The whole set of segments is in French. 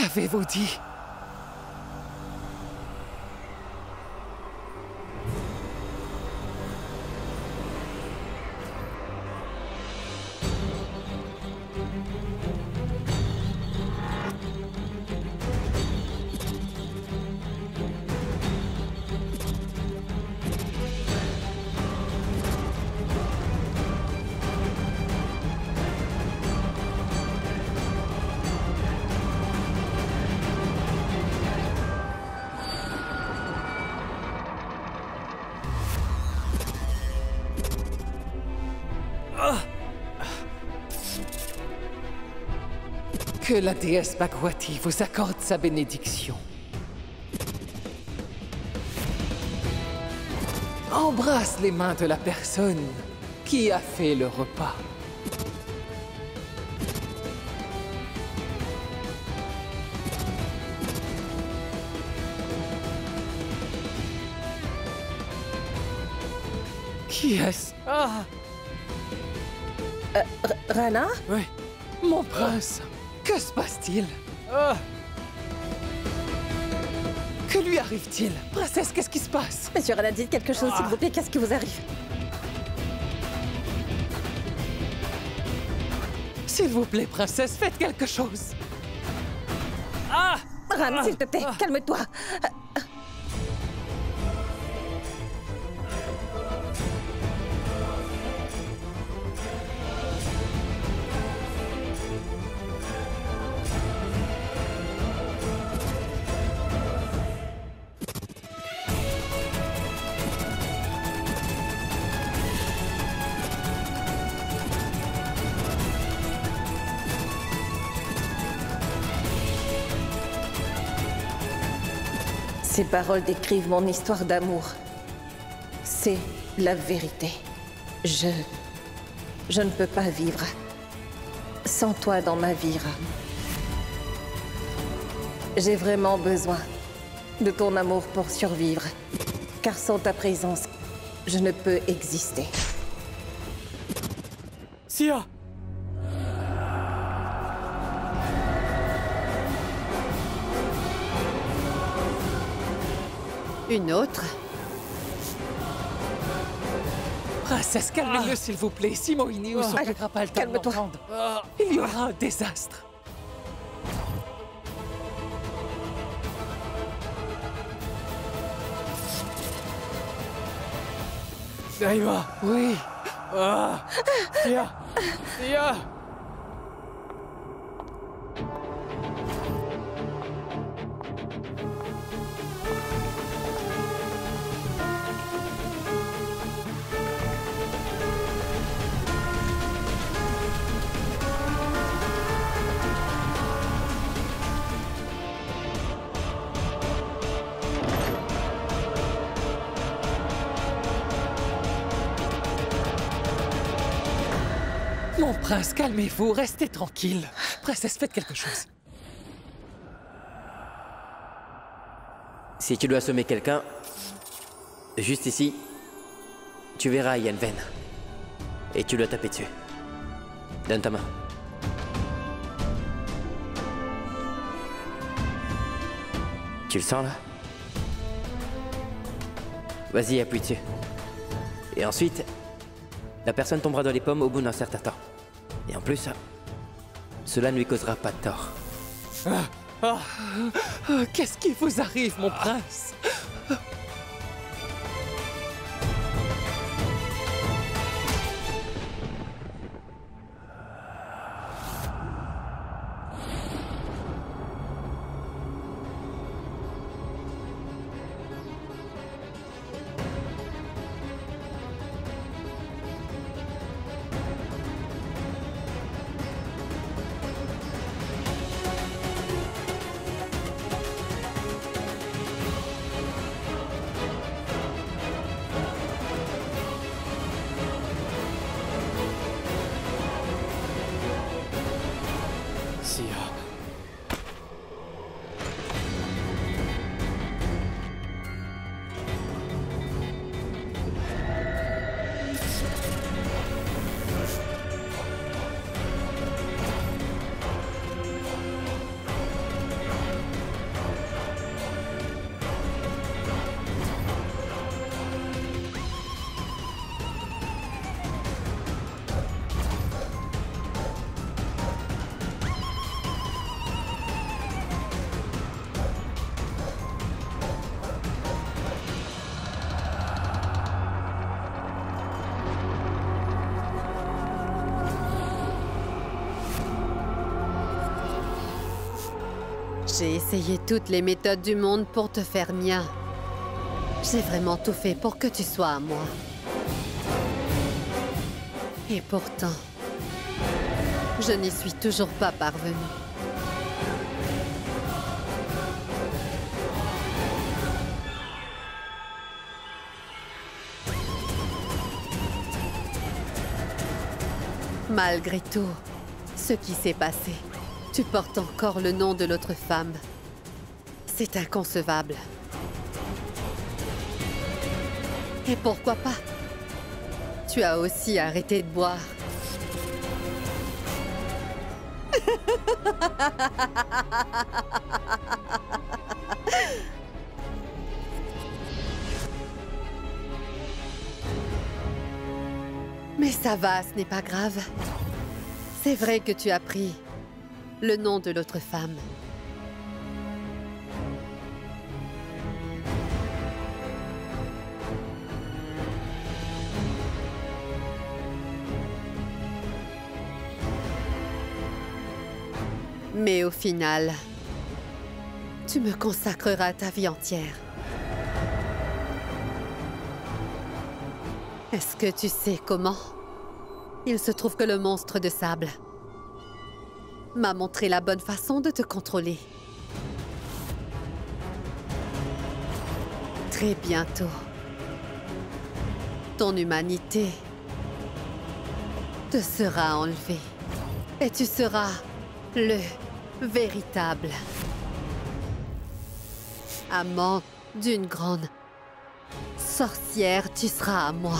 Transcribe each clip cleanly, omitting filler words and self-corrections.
Qu'avez-vous dit? Que la déesse Bhagwati vous accorde sa bénédiction. Embrasse les mains de la personne qui a fait le repas. Qui est-ce? Ah! Rana? Oui, mon prince. Que se passe-t-il? Que lui arrive-t-il? Princesse, qu'est-ce qui se passe? Monsieur Rana, dites quelque chose, s'il vous plaît. Qu'est-ce qui vous arrive? S'il vous plaît, princesse, faites quelque chose. Ran, s'il te plaît, calme-toi. Ces paroles décrivent mon histoire d'amour. C'est la vérité. Je ne peux pas vivre sans toi dans ma vie, Ram. J'ai vraiment besoin de ton amour pour survivre. Car sans ta présence, je ne peux exister. Sia! Une autre? Princesse, calmez-le, s'il vous plaît. Si Mohini ou son Chakrapal calme-toi. m'entendent, il y aura un désastre. Naïma! Oui. Sia! Sia! Mon prince, calmez-vous, restez tranquille. Princesse, faites quelque chose. Si tu dois assommer quelqu'un, juste ici, tu verras, il y a une veine. Et tu dois taper dessus. Donne ta main. Tu le sens là? Vas-y, appuie dessus. Et ensuite, la personne tombera dans les pommes au bout d'un certain temps. Et en plus, cela ne lui causera pas de tort. Qu'est-ce qui vous arrive, mon prince? J'ai essayé toutes les méthodes du monde pour te faire mien. J'ai vraiment tout fait pour que tu sois à moi. Et pourtant, je n'y suis toujours pas parvenue. Malgré tout, ce qui s'est passé, tu portes encore le nom de l'autre femme. C'est inconcevable. Et pourquoi pas? Tu as aussi arrêté de boire. Mais ça va, ce n'est pas grave. C'est vrai que tu as pris le nom de l'autre femme. Mais au final, tu me consacreras ta vie entière. Est-ce que tu sais comment? Il se trouve que le monstre de sable m'a montré la bonne façon de te contrôler. Très bientôt, ton humanité te sera enlevée et tu seras le véritable amant d'une grande sorcière. Tu seras à moi.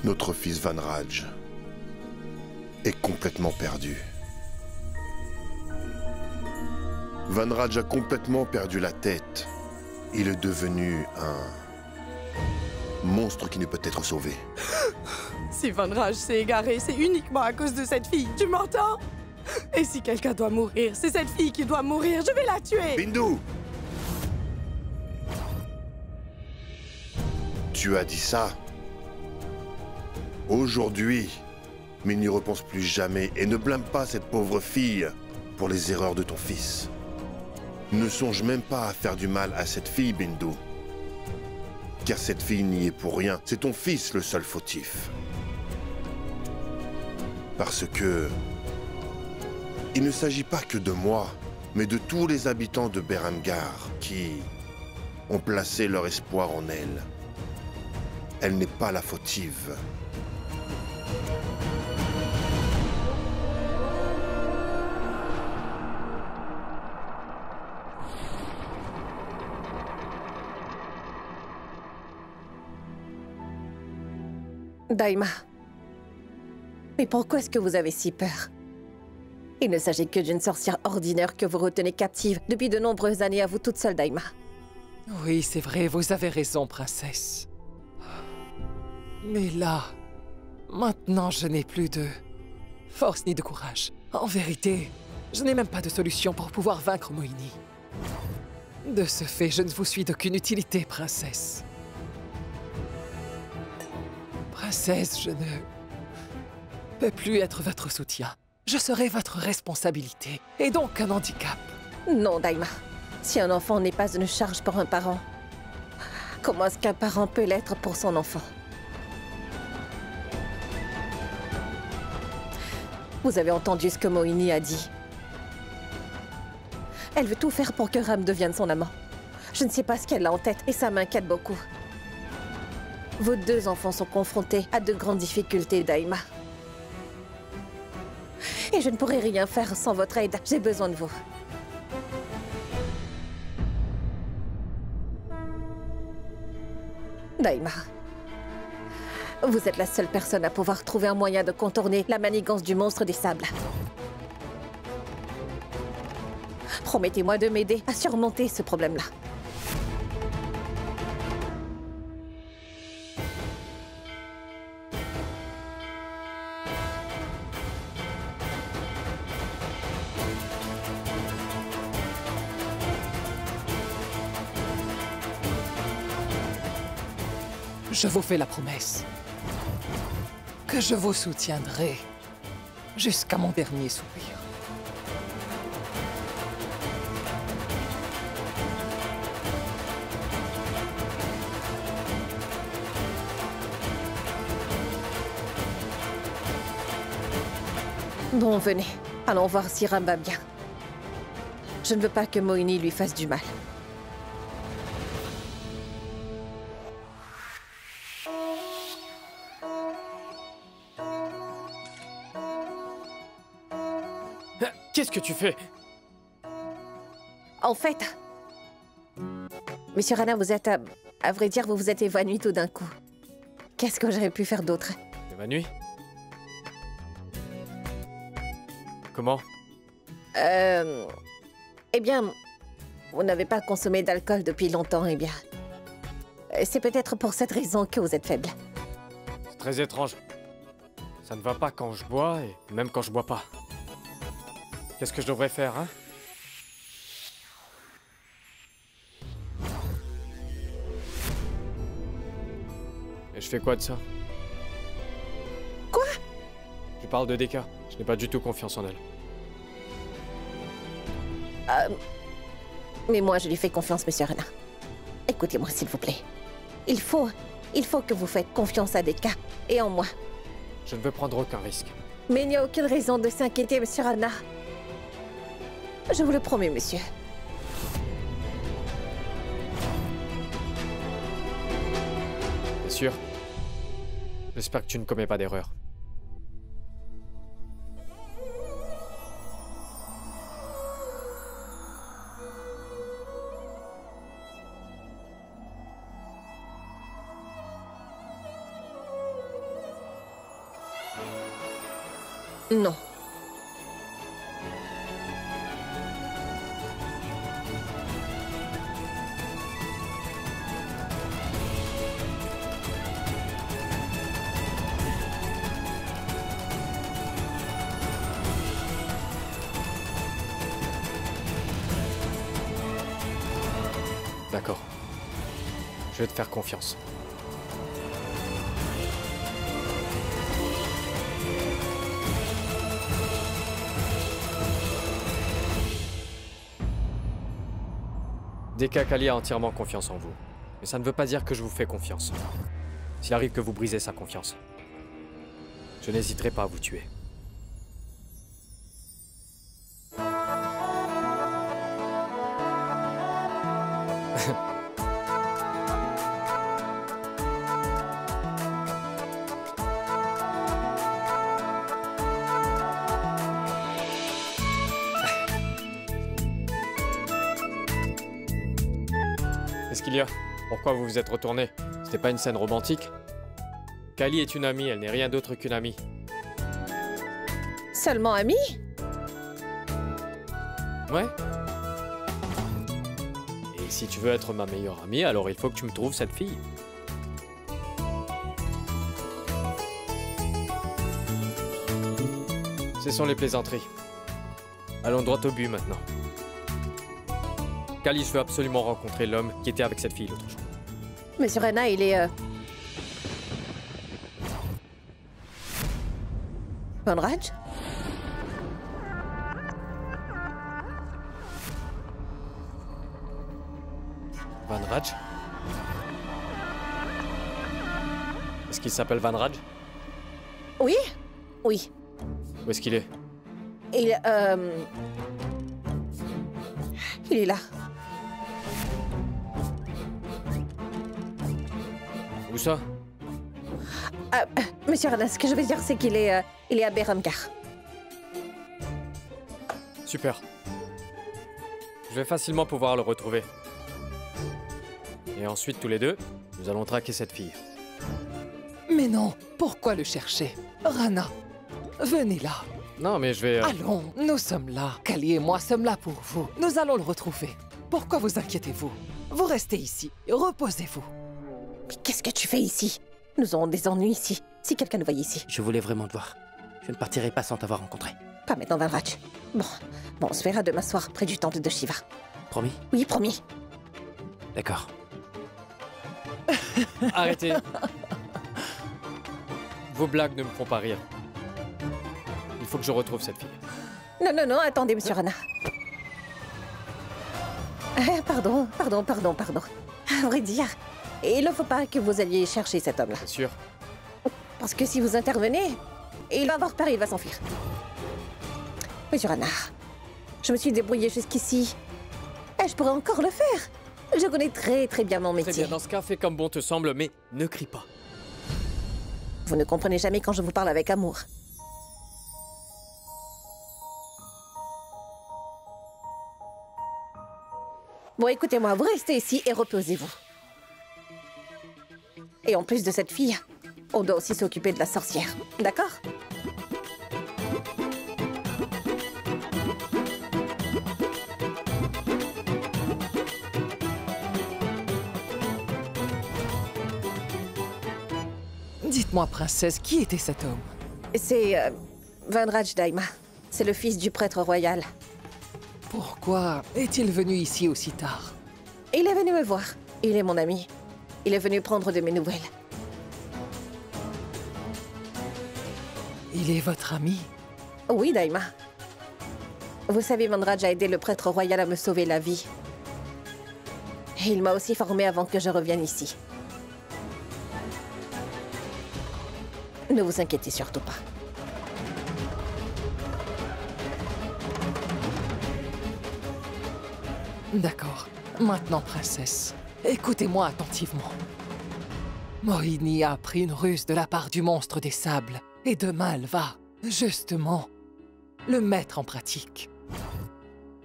Notre fils Vanraj est complètement perdu. Vanraj a complètement perdu la tête. Il est devenu un monstre qui ne peut être sauvé. Si Vanraj s'est égaré, c'est uniquement à cause de cette fille. Tu m'entends? Et si quelqu'un doit mourir, c'est cette fille qui doit mourir. Je vais la tuer. Bindu! Tu as dit ça aujourd'hui, mais n'y repense plus jamais et ne blâme pas cette pauvre fille pour les erreurs de ton fils. Ne songe même pas à faire du mal à cette fille, Bindu. Car cette fille n'y est pour rien. C'est ton fils le seul fautif. Parce que il ne s'agit pas que de moi, mais de tous les habitants de Berengar qui ont placé leur espoir en elle. Elle n'est pas la fautive. Daima. Mais pourquoi est-ce que vous avez si peur? Il ne s'agit que d'une sorcière ordinaire que vous retenez captive depuis de nombreuses années à vous toute seule, Daima. Oui, c'est vrai, vous avez raison, princesse. Mais là, maintenant, je n'ai plus de force ni de courage. En vérité, je n'ai même pas de solution pour pouvoir vaincre Mohini. De ce fait, je ne vous suis d'aucune utilité, princesse. Princesse, je ne peux plus être votre soutien. Je serai votre responsabilité, et donc un handicap. Non, Daima. Si un enfant n'est pas une charge pour un parent, comment est-ce qu'un parent peut l'être pour son enfant? Vous avez entendu ce que Mohini a dit. Elle veut tout faire pour que Ram devienne son amant. Je ne sais pas ce qu'elle a en tête, et ça m'inquiète beaucoup. Vos deux enfants sont confrontés à de grandes difficultés, Daima. Et je ne pourrai rien faire sans votre aide. J'ai besoin de vous. Daima, vous êtes la seule personne à pouvoir trouver un moyen de contourner la manigance du monstre des sables. Promettez-moi de m'aider à surmonter ce problème-là. Je vous fais la promesse que je vous soutiendrai jusqu'à mon dernier soupir. Bon, venez. Allons voir si Ram va bien. Je ne veux pas que Mohini lui fasse du mal. Qu'est-ce que tu fais? En fait... Monsieur Rana, vous êtes... à vrai dire, vous vous êtes évanoui tout d'un coup. Qu'est-ce que j'aurais pu faire d'autre? Évanoui? Comment? Eh bien... Vous n'avez pas consommé d'alcool depuis longtemps, eh bien... C'est peut-être pour cette raison que vous êtes faible. C'est très étrange. Ça ne va pas quand je bois et même quand je bois pas. Qu'est-ce que je devrais faire, hein? Et je fais quoi de ça? Quoi? Je parle de Deka. Je n'ai pas du tout confiance en elle. Mais moi, je lui fais confiance, Monsieur Rana. Écoutez-moi, s'il vous plaît. Il faut que vous faites confiance à Deka et en moi. Je ne veux prendre aucun risque. Mais il n'y a aucune raison de s'inquiéter, Monsieur Rana. Je vous le promets, monsieur. Bien sûr. J'espère que tu ne commets pas d'erreur. Non. D'accord. Je vais te faire confiance. Deka Kali a entièrement confiance en vous. Mais ça ne veut pas dire que je vous fais confiance. S'il arrive que vous brisez sa confiance, je n'hésiterai pas à vous tuer. Qu'est-ce qu'il y a? Pourquoi vous vous êtes retourné? C'était pas une scène romantique? Kali est une amie, elle n'est rien d'autre qu'une amie. Seulement amis? Ouais? Et si tu veux être ma meilleure amie, alors il faut que tu me trouves cette fille. Cessons les plaisanteries. Allons droit au but maintenant. Kali, je veux absolument rencontrer l'homme qui était avec cette fille l'autre jour. Monsieur Rana, il est... Vanraj? Vanraj? Est-ce qu'il s'appelle Vanraj? Oui? Oui. Où est-ce qu'il est? Il est là. Où ça? Monsieur Rana, ce que je veux dire, c'est qu'il est à Behramgar. Super. Je vais facilement pouvoir le retrouver. Et ensuite, tous les deux, nous allons traquer cette fille. Mais non, pourquoi le chercher? Rana, venez là. Non, mais je vais... Allons, nous sommes là. Kali et moi sommes là pour vous. Nous allons le retrouver. Pourquoi vous inquiétez-vous? Vous restez ici. Reposez-vous. Mais qu'est-ce que tu fais ici? Nous aurons des ennuis ici. Si quelqu'un nous voyait ici. Je voulais vraiment te voir. Je ne partirai pas sans t'avoir rencontré. Pas maintenant, Vanraj. Bon, on se verra demain soir près du temple de Shiva. Promis? Oui, promis. D'accord. Arrêtez. Vos blagues ne me font pas rire. Il faut que je retrouve cette fille. Non, non, non, attendez, monsieur Rana. Pardon. À vrai dire, il ne faut pas que vous alliez chercher cet homme-là. C'est sûr. Parce que si vous intervenez, il va avoir peur et il va s'enfuir. Monsieur Rana, je me suis débrouillée jusqu'ici. Et je pourrais encore le faire. Je connais très très bien mon Très métier. bien, dans ce cas, fais comme bon te semble, mais ne crie pas. Vous ne comprenez jamais quand je vous parle avec amour. Bon, écoutez-moi, vous restez ici et reposez-vous. Et en plus de cette fille, on doit aussi s'occuper de la sorcière, d'accord? Dites-moi, princesse, qui était cet homme? C'est Vanraj Daima. C'est le fils du prêtre royal. Pourquoi est-il venu ici aussi tard? Il est venu me voir. Il est mon ami. Il est venu prendre de mes nouvelles. Il est votre ami? Oui, Daima. Vous savez, Vanraj a aidé le prêtre royal à me sauver la vie. Et il m'a aussi formé avant que je revienne ici. Ne vous inquiétez surtout pas. D'accord. Maintenant, princesse, écoutez-moi attentivement. Mohini a appris une ruse de la part du monstre des sables, et demain elle va, justement, le mettre en pratique.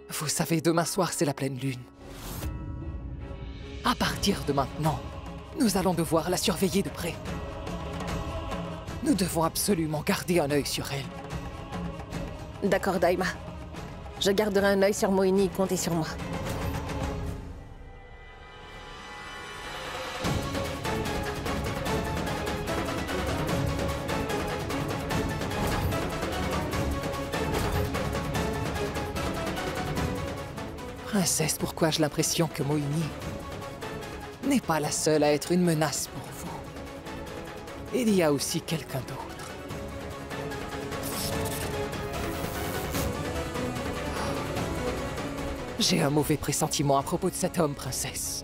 Vous savez, demain soir, c'est la pleine lune. À partir de maintenant, nous allons devoir la surveiller de près. Nous devons absolument garder un œil sur elle. D'accord, Daima. Je garderai un œil sur Mohini, comptez sur moi. Princesse, pourquoi j'ai l'impression que Mohini n'est pas la seule à être une menace pour vous? Il y a aussi quelqu'un d'autre. J'ai un mauvais pressentiment à propos de cet homme, princesse.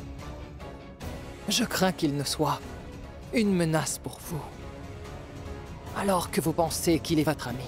Je crains qu'il ne soit une menace pour vous, alors que vous pensez qu'il est votre ami.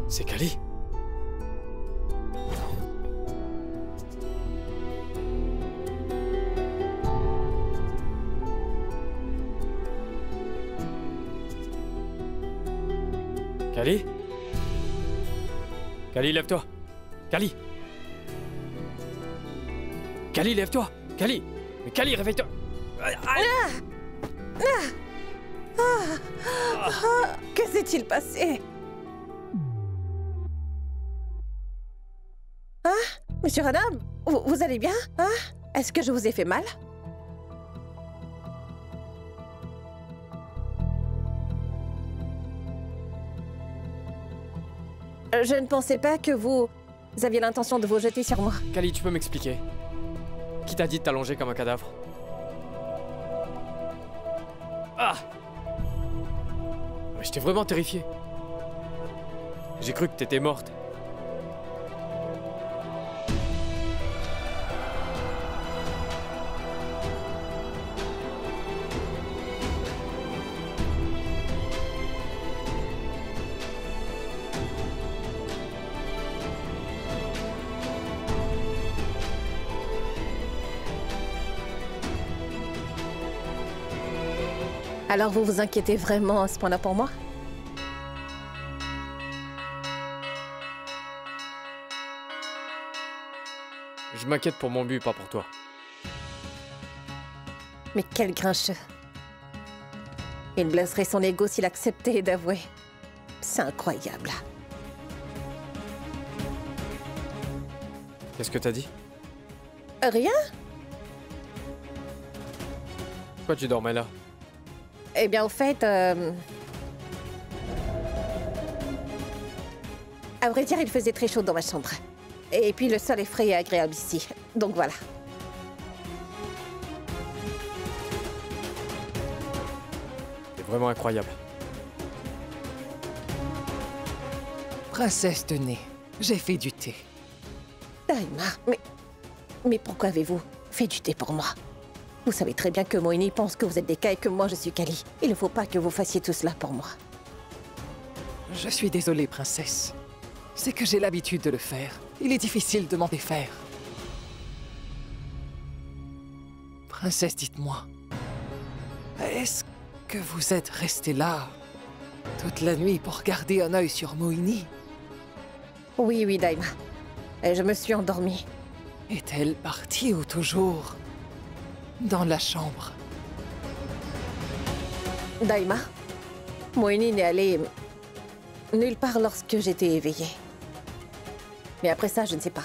C'est Kali. Kali? Kali, lève-toi. Kali. Kali, lève-toi. Kali. Mais Kali, réveille-toi. Que s'est-il passé? Hein? Monsieur Rana, vous allez bien? Hein? Est-ce que je vous ai fait mal? Je ne pensais pas que vous aviez l'intention de vous jeter sur moi. Kali, tu peux m'expliquer? Qui t'a dit de t'allonger comme un cadavre? Ah! Mais j'étais vraiment terrifié. J'ai cru que t'étais morte. Alors vous vous inquiétez vraiment à ce point-là pour moi? Je m'inquiète pour mon but, pas pour toi. Mais quel grincheux. Il blesserait son ego s'il acceptait d'avouer. C'est incroyable. Qu'est-ce que t'as dit? Rien? Pourquoi tu dormais là? Eh bien, au fait, à vrai dire, il faisait très chaud dans ma chambre. Et puis le sol est frais et agréable ici. Donc voilà. C'est vraiment incroyable. Princesse de nez, j'ai fait du thé. Daima, mais pourquoi avez-vous fait du thé pour moi? Vous savez très bien que Moini pense que vous êtes Dekka et que moi je suis Kali. Il ne faut pas que vous fassiez tout cela pour moi. Je suis désolée, princesse. C'est que j'ai l'habitude de le faire. Il est difficile de m'en défaire. Princesse, dites-moi. Est-ce que vous êtes restée là toute la nuit pour garder un œil sur Moini? Oui, oui, Daima. Et je me suis endormie. Est-elle partie ou toujours dans la chambre? Daima, Moini n'est allée nulle part lorsque j'étais éveillée. Mais après ça, je ne sais pas.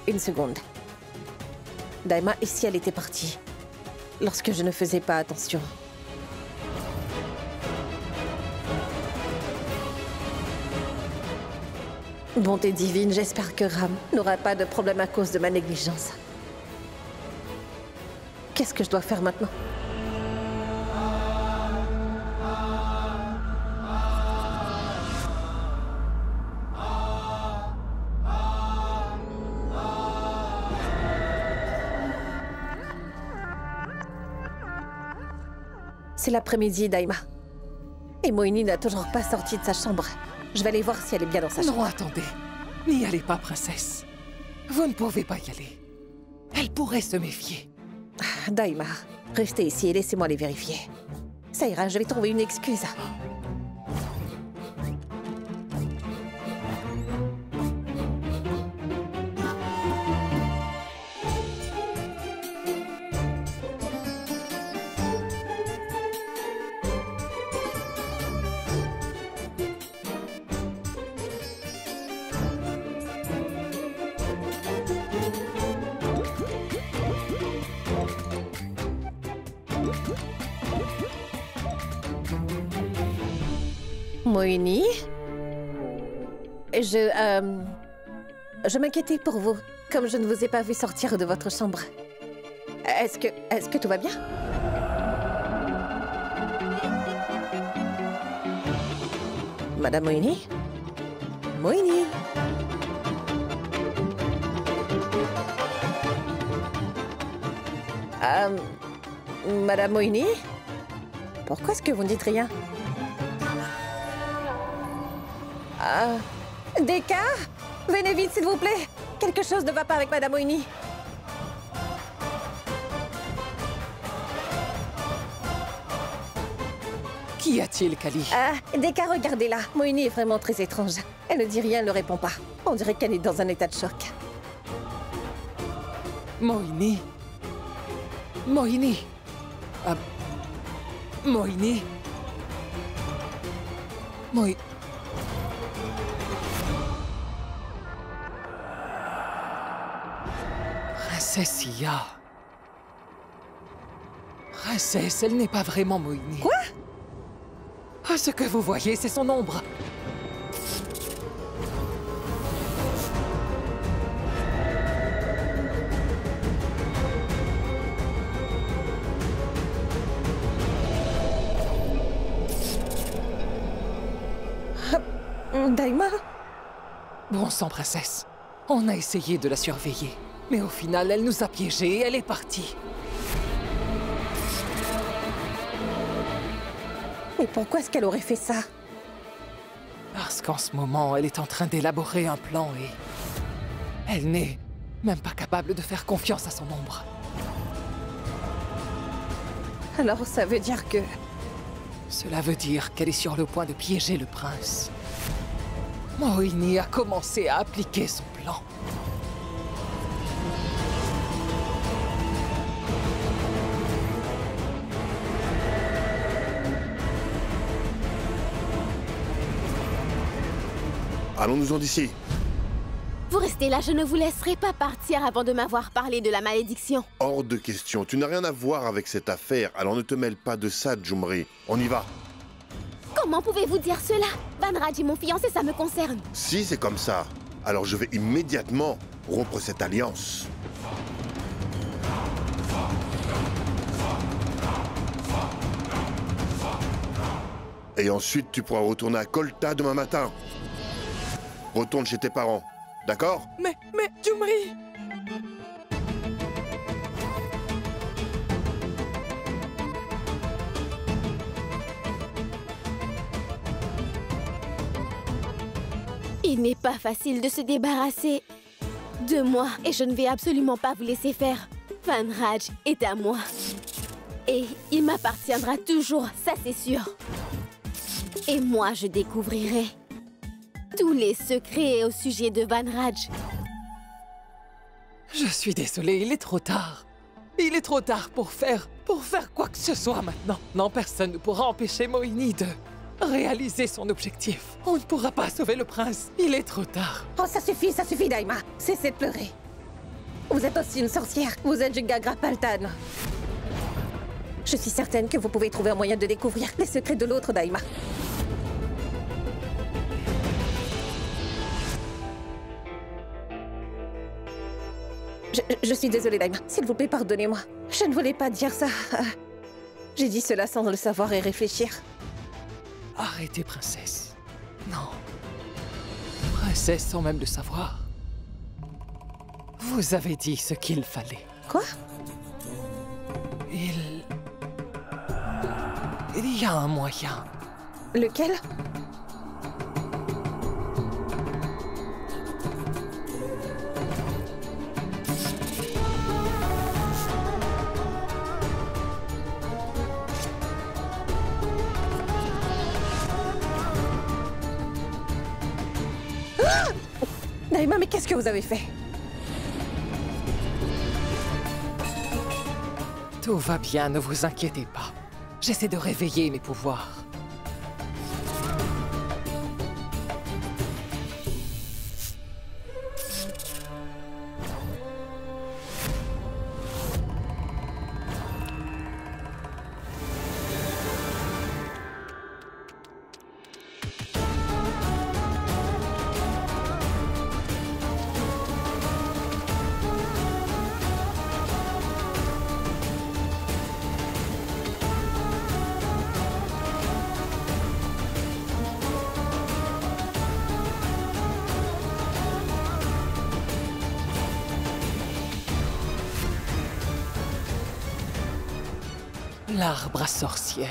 Une seconde. Daima, et si elle était partie lorsque je ne faisais pas attention? Bonté divine, j'espère que Ram n'aura pas de problème à cause de ma négligence. Qu'est-ce que je dois faire maintenant? C'est l'après-midi, Daima. Et Moini n'a toujours pas sorti de sa chambre. Je vais aller voir si elle est bien dans sa chambre. Non, attendez. N'y allez pas, princesse. Vous ne pouvez pas y aller. Elle pourrait se méfier. Daima, restez ici et laissez-moi les vérifier. Ça ira, je vais trouver une excuse. Moini? Je m'inquiétais pour vous, comme je ne vous ai pas vu sortir de votre chambre. Est-ce que tout va bien? Madame Moini? Moini? Madame Moini? Pourquoi est-ce que vous ne dites rien? Dekka? Venez vite, s'il vous plaît. Quelque chose ne va pas avec Madame Moini. Qu'y a-t-il, Kali? Dekka, regardez-la. Moini est vraiment très étrange. Elle ne dit rien, elle ne répond pas. On dirait qu'elle est dans un état de choc. Moini? Moini? Moini? Princesse Iya. Princesse, elle n'est pas vraiment Moini. Quoi? Ah, ce que vous voyez, c'est son ombre. Daima? Bon sang, princesse. On a essayé de la surveiller. Mais au final, elle nous a piégés et elle est partie. Mais pourquoi est-ce qu'elle aurait fait ça? Parce qu'en ce moment, elle est en train d'élaborer un plan et... elle n'est même pas capable de faire confiance à son ombre. Alors ça veut dire que... Cela veut dire qu'elle est sur le point de piéger le prince. Mohini a commencé à appliquer son plan. Allons-nous-en d'ici. Vous restez là, je ne vous laisserai pas partir avant de m'avoir parlé de la malédiction. Hors de question. Tu n'as rien à voir avec cette affaire, alors ne te mêle pas de ça, Jumri. On y va. Comment pouvez-vous dire cela? Vanraj est mon fiancé, ça me concerne. Si c'est comme ça, alors je vais immédiatement rompre cette alliance. Et ensuite, tu pourras retourner à Kolta demain matin. Retourne chez tes parents, d'accord? Mais, Jumri! Il n'est pas facile de se débarrasser de moi et je ne vais absolument pas vous laisser faire. Vanraj est à moi. Et il m'appartiendra toujours, ça c'est sûr. Et moi, je découvrirai tous les secrets au sujet de Vanraj. Je suis désolée, il est trop tard. Il est trop tard pour faire quoi que ce soit maintenant. Non, personne ne pourra empêcher Mohini de réaliser son objectif. On ne pourra pas sauver le prince. Il est trop tard. Oh, ça suffit, Daima. Cessez de pleurer. Vous êtes aussi une sorcière. Vous êtes Jugagra Paltan. Je suis certaine que vous pouvez trouver un moyen de découvrir les secrets de l'autre, Daima. Je suis désolée, Daima. S'il vous plaît, pardonnez-moi. Je ne voulais pas dire ça. J'ai dit cela sans le savoir et réfléchir. Arrêtez, princesse. Non. Princesse, sans même le savoir. Vous avez dit ce qu'il fallait. Quoi? Il y a un moyen. Lequel? Daima, mais qu'est-ce que vous avez fait? Tout va bien, ne vous inquiétez pas. J'essaie de réveiller mes pouvoirs. L'arbre à sorcière.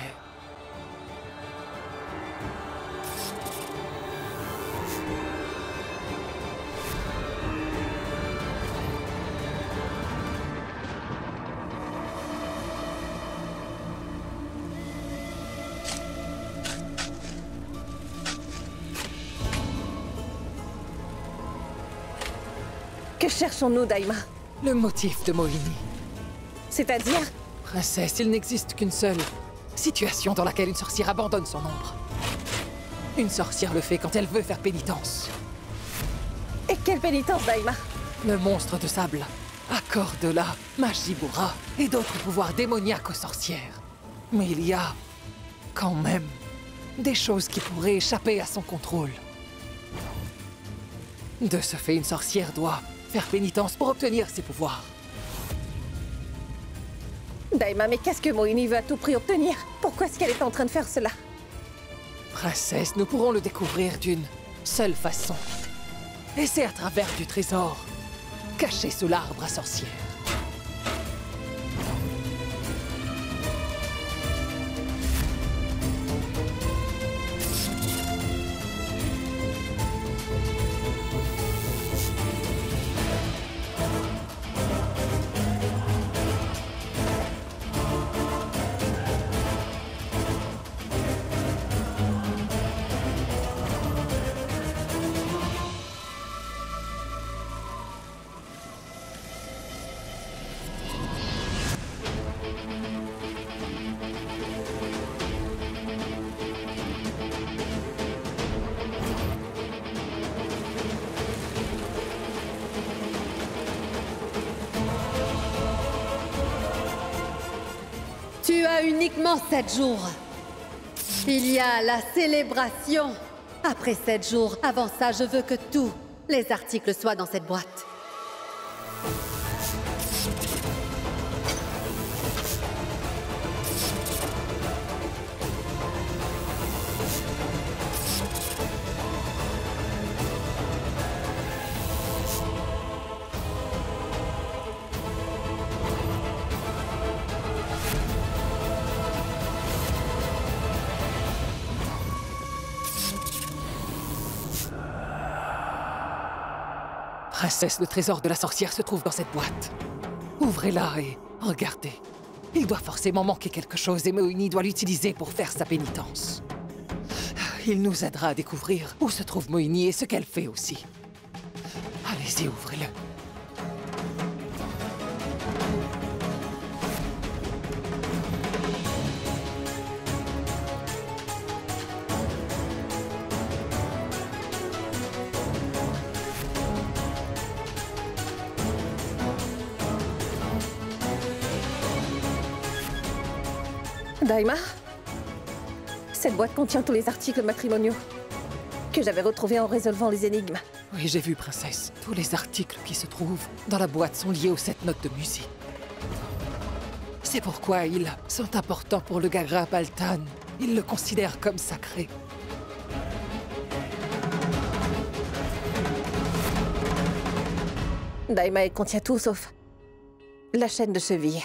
Que cherchons-nous, Daima? Le motif de Mohini. C'est-à-dire? Princesse, il n'existe qu'une seule situation dans laquelle une sorcière abandonne son ombre. Une sorcière le fait quand elle veut faire pénitence. Et quelle pénitence, Daima? Le monstre de sable accorde la magie bourra et d'autres pouvoirs démoniaques aux sorcières. Mais il y a quand même des choses qui pourraient échapper à son contrôle. De ce fait, une sorcière doit faire pénitence pour obtenir ses pouvoirs. Daima, mais qu'est-ce que Mohini veut à tout prix obtenir? Pourquoi est-ce qu'elle est en train de faire cela? Princesse, nous pourrons le découvrir d'une seule façon. Et c'est à travers du trésor caché sous l'arbre à sorcière. as uniquement 7 jours. Il y a la célébration. Après 7 jours, avant ça, je veux que tous les articles soient dans cette boîte. Princesse, le trésor de la sorcière se trouve dans cette boîte. Ouvrez-la et regardez. Il doit forcément manquer quelque chose et Moini doit l'utiliser pour faire sa pénitence. Il nous aidera à découvrir où se trouve Moini et ce qu'elle fait aussi. Allez-y, ouvrez-le. Daima, cette boîte contient tous les articles matrimoniaux que j'avais retrouvés en résolvant les énigmes. Oui, j'ai vu, princesse. Tous les articles qui se trouvent dans la boîte sont liés aux 7 notes de musique. C'est pourquoi ils sont importants pour le Gagra Baltan. Il le considère comme sacré. Daima, elle contient tout sauf la chaîne de cheville.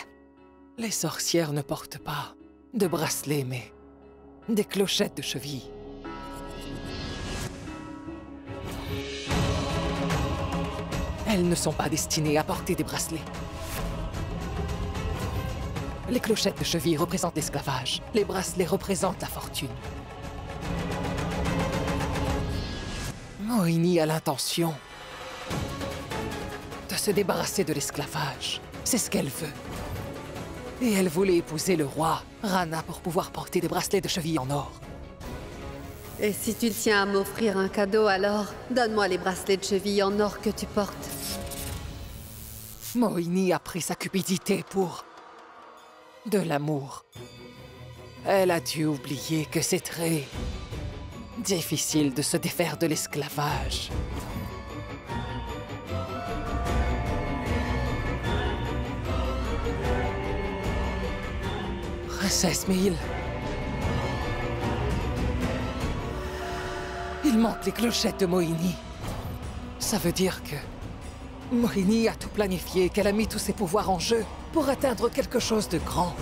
Les sorcières ne portent pas de bracelets, mais des clochettes de cheville. Elles ne sont pas destinées à porter des bracelets. Les clochettes de cheville représentent l'esclavage. Les bracelets représentent la fortune. Moini a l'intention de se débarrasser de l'esclavage. C'est ce qu'elle veut. Et elle voulait épouser le roi, Rana, pour pouvoir porter des bracelets de cheville en or. Et si tu tiens à m'offrir un cadeau, alors donne-moi les bracelets de cheville en or que tu portes. Moini a pris sa cupidité pour de l'amour. Elle a dû oublier que c'est très difficile de se défaire de l'esclavage. Princesse, mais il manque les clochettes de Moini. Ça veut dire que Moini a tout planifié, qu'elle a mis tous ses pouvoirs en jeu pour atteindre quelque chose de grand.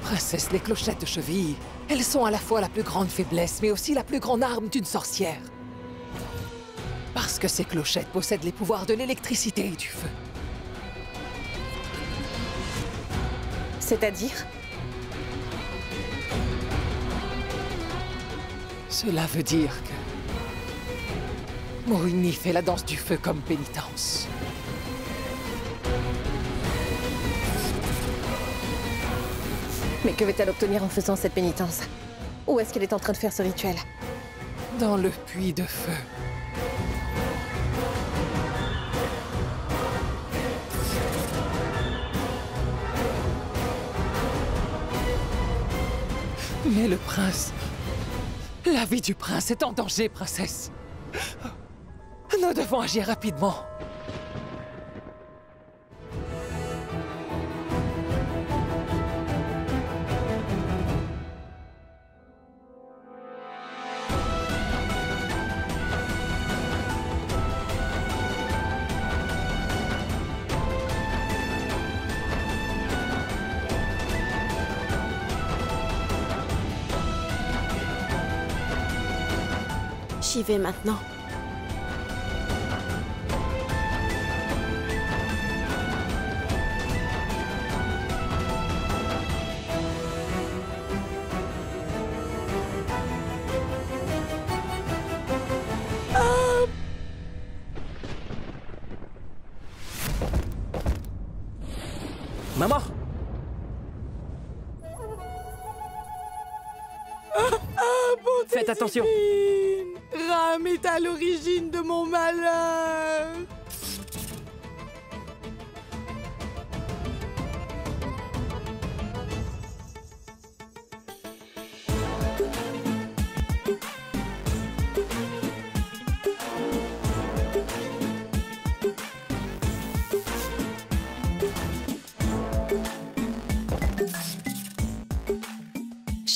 Princesse, les clochettes de cheville, elles sont à la fois la plus grande faiblesse, mais aussi la plus grande arme d'une sorcière. Parce que ces clochettes possèdent les pouvoirs de l'électricité et du feu. C'est-à-dire? Cela veut dire que Moini fait la danse du feu comme pénitence. Mais que veut-elle obtenir en faisant cette pénitence? Où est-ce qu'elle est en train de faire ce rituel? Dans le puits de feu. Mais le prince... La vie du prince est en danger, princesse. Nous devons agir rapidement. J'y vais maintenant. Maman! Faites attention! Ram est à l'origine de mon malheur.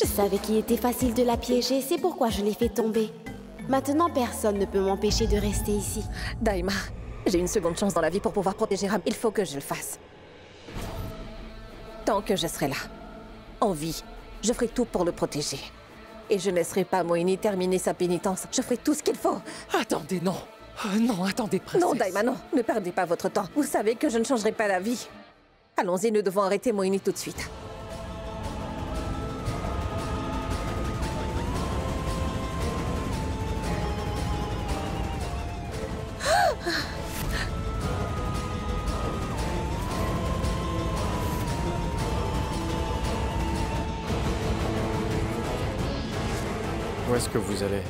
Je savais qu'il était facile de la piéger, c'est pourquoi je l'ai fait tomber. Maintenant, personne ne peut m'empêcher de rester ici. Daima, j'ai une seconde chance dans la vie pour pouvoir protéger Ram. Il faut que je le fasse. Tant que je serai là, en vie, je ferai tout pour le protéger. Et je ne laisserai pas Moini terminer sa pénitence. Je ferai tout ce qu'il faut. Attendez, non. Non, attendez, princesse. Non, Daima, non. Ne perdez pas votre temps. Vous savez que je ne changerai pas la vie. Allons-y, nous devons arrêter Moini tout de suite. Où est-ce que vous allez?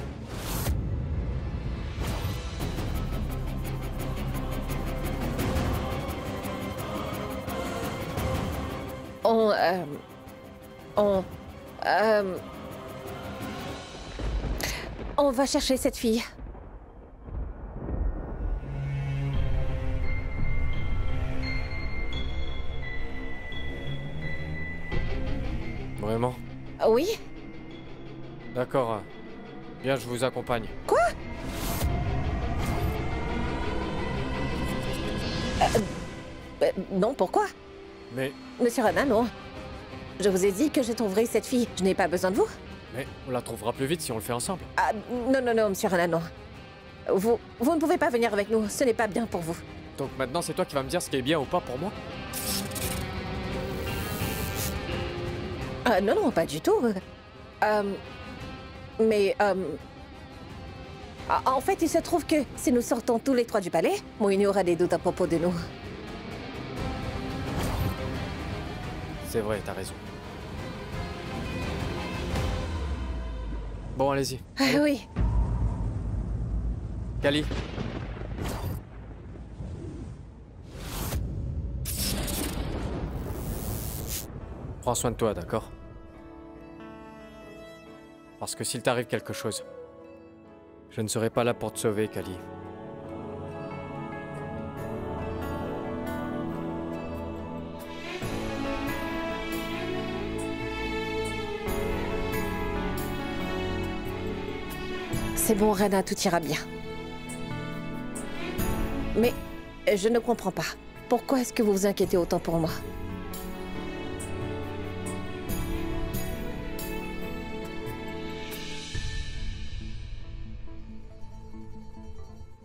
On va chercher cette fille. Vraiment? Oui? D'accord. Bien, je vous accompagne. Quoi? Non, pourquoi? Mais... Monsieur Rana, non. Je vous ai dit que je trouverai cette fille. Je n'ai pas besoin de vous. Mais on la trouvera plus vite si on le fait ensemble. Ah, non, non, non, monsieur Rana, non. Vous ne pouvez pas venir avec nous. Ce n'est pas bien pour vous. Donc maintenant, c'est toi qui vas me dire ce qui est bien ou pas pour moi? Non, non, pas du tout. En fait, il se trouve que si nous sortons tous les trois du palais, Moini aura des doutes à propos de nous. C'est vrai, t'as raison. Bon, allez-y. Oui. Kali. Prends soin de toi, d'accord? Parce que s'il t'arrive quelque chose, je ne serai pas là pour te sauver, Kali. C'est bon, Rena, tout ira bien. Mais je ne comprends pas. Pourquoi est-ce que vous vous inquiétez autant pour moi?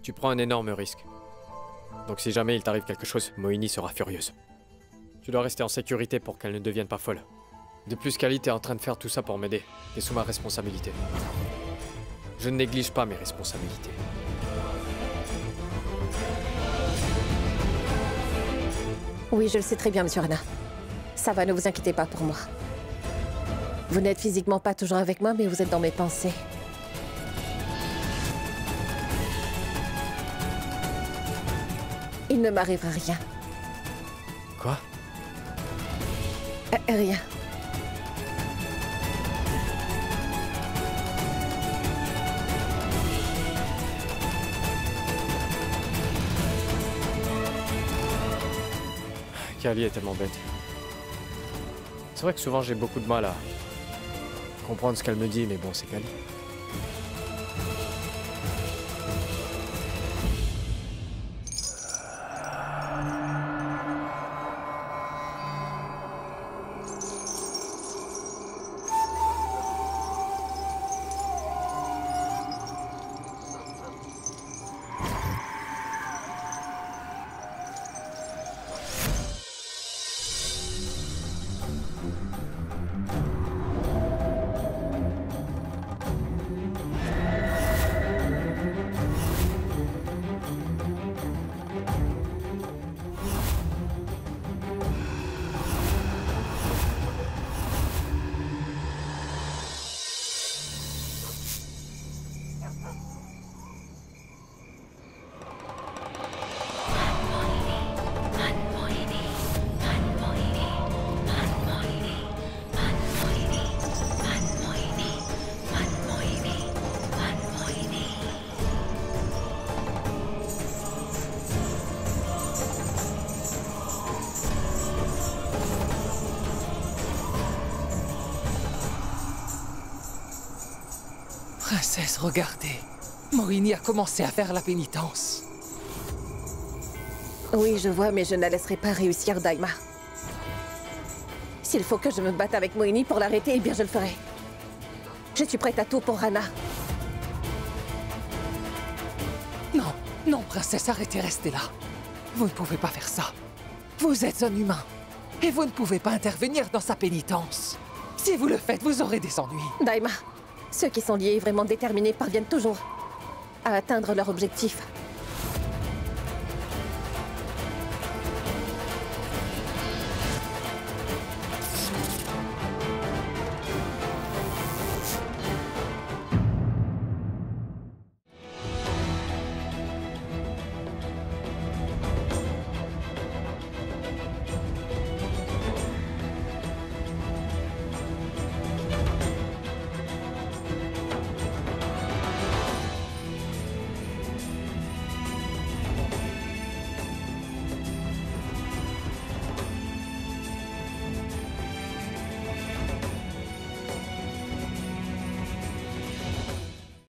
Tu prends un énorme risque. Donc si jamais il t'arrive quelque chose, Moini sera furieuse. Tu dois rester en sécurité pour qu'elle ne devienne pas folle. De plus, Kali, t'es en train de faire tout ça pour m'aider. T'es sous ma responsabilité. Je ne néglige pas mes responsabilités. Oui, je le sais très bien, monsieur Rena. Ça va, ne vous inquiétez pas pour moi. Vous n'êtes physiquement pas toujours avec moi, mais vous êtes dans mes pensées. Il ne m'arrivera rien. Quoi? Rien. Kali est tellement bête. C'est vrai que souvent j'ai beaucoup de mal à comprendre ce qu'elle me dit, mais bon, c'est Kali. Princesse, regardez. Morini a commencé à faire la pénitence. Oui, je vois, mais je ne la laisserai pas réussir, Daima. S'il faut que je me batte avec Moini pour l'arrêter, eh bien je le ferai. Je suis prête à tout pour Rana. Non, non, princesse, arrêtez, restez là. Vous ne pouvez pas faire ça. Vous êtes un humain. Et vous ne pouvez pas intervenir dans sa pénitence. Si vous le faites, vous aurez des ennuis. Daima, ceux qui sont liés et vraiment déterminés parviennent toujours à atteindre leur objectif.